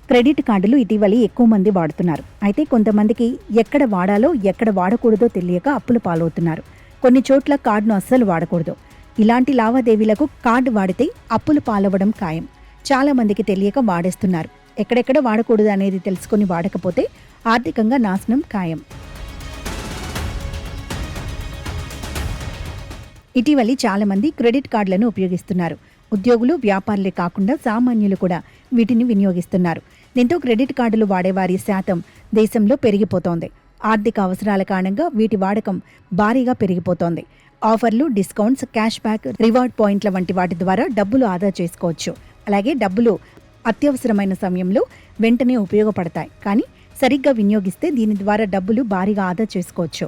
Credit కార్డులు ఇటీవలి ఎక్కువ మంది వాడుతున్నారు. అయితే కొంతమందికి ఎక్కడ వాడాలో ఎక్కడ వాడకూడదో తెలియక అప్పుల పాలవుతున్నారు. కొన్ని చోట్ల కార్డును అస్సలు వాడకూడదు. ఇలాంటి లావాదేవీలకు కార్డు వాడితే అప్పులు పాలవ్వడం ఖాయం. చాలా మందికి తెలియక వాడేస్తున్నారు. ఎక్కడెక్కడ వాడకూడదు అనేది తెలుసుకుని వాడకపోతే ఆర్థికంగా నాశనం ఖాయం. ఇటీవలి చాలా మంది క్రెడిట్ కార్డులను ఉపయోగిస్తున్నారు. ఉద్యోగులు, వ్యాపారులే కాకుండా సామాన్యులు కూడా వీటిని వినియోగిస్తున్నారు. దీంతో క్రెడిట్ కార్డులు వాడేవారి శాతం దేశంలో పెరిగిపోతోంది. ఆర్థిక అవసరాల కారణంగా వీటి వాడకం భారీగా పెరిగిపోతోంది. ఆఫర్లు, డిస్కౌంట్స్, క్యాష్ బ్యాక్, రివార్డ్ పాయింట్ల వంటి వాటి ద్వారా డబ్బులు ఆదా చేసుకోవచ్చు. అలాగే డబ్బులు అత్యవసరమైన సమయంలో వెంటనే ఉపయోగపడతాయి. కానీ సరిగ్గా వినియోగిస్తే దీని ద్వారా డబ్బులు భారీగా ఆదా చేసుకోవచ్చు.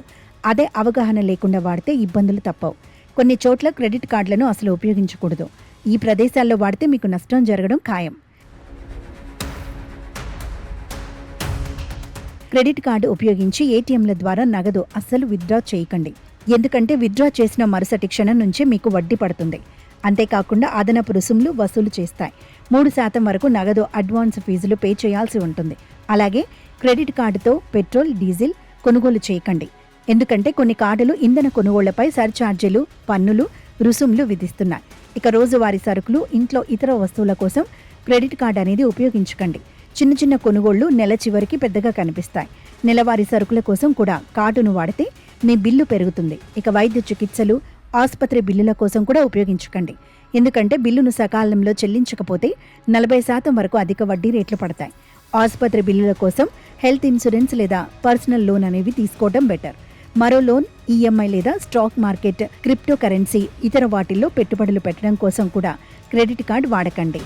అదే అవగాహన లేకుండా వాడితే ఇబ్బందులు తప్పవు. కొన్ని చోట్ల క్రెడిట్ కార్డులను అసలు ఉపయోగించకూడదు. ఈ ప్రదేశాల్లో వాడితే మీకు నష్టం జరగడం ఖాయం. క్రెడిట్ కార్డు ఉపయోగించి ఏటీఎంల ద్వారా నగదు అస్సలు విత్డ్రా చేయకండి. ఎందుకంటే విత్డ్రా చేసిన మరుసటి క్షణం నుంచే మీకు వడ్డీ పడుతుంది. అంతేకాకుండా అదనపు రుసుములు వసూలు చేస్తాయి. 3% వరకు నగదు అడ్వాన్స్ ఫీజులు పే చేయాల్సి ఉంటుంది. అలాగే క్రెడిట్ కార్డుతో పెట్రోల్, డీజిల్ కొనుగోలు చేయకండి. ఎందుకంటే కొన్ని కార్డులు ఇంధన కొనుగోళ్లపై సర్ఛార్జీలు, పన్నులు, రుసుములు విధిస్తున్నాయి. ఇక రోజువారీ సరుకులు, ఇంట్లో ఇతర వస్తువుల కోసం క్రెడిట్ కార్డు అనేది ఉపయోగించకండి. చిన్న చిన్న కొనుగోళ్లు నెల చివరికి పెద్దగా కనిపిస్తాయి. నెలవారీ సరుకుల కోసం కూడా కార్డును వాడితే మీ బిల్లు పెరుగుతుంది. ఇక వైద్య చికిత్సలు, ఆసుపత్రి బిల్లుల కోసం కూడా ఉపయోగించకండి. ఎందుకంటే బిల్లును సకాలంలో చెల్లించకపోతే 40% వరకు అధిక వడ్డీ రేట్లు పడతాయి. ఆసుపత్రి బిల్లుల కోసం హెల్త్ ఇన్సూరెన్స్ లేదా పర్సనల్ లోన్ అనేవి తీసుకోవడం బెటర్. మరో లోన్, ఈఎంఐ లేదా స్టాక్ మార్కెట్, క్రిప్టో కరెన్సీ, ఇతర వాటిల్లో పెట్టుబడులు పెట్టడం కోసం కూడా క్రెడిట్ కార్డు వాడకండి.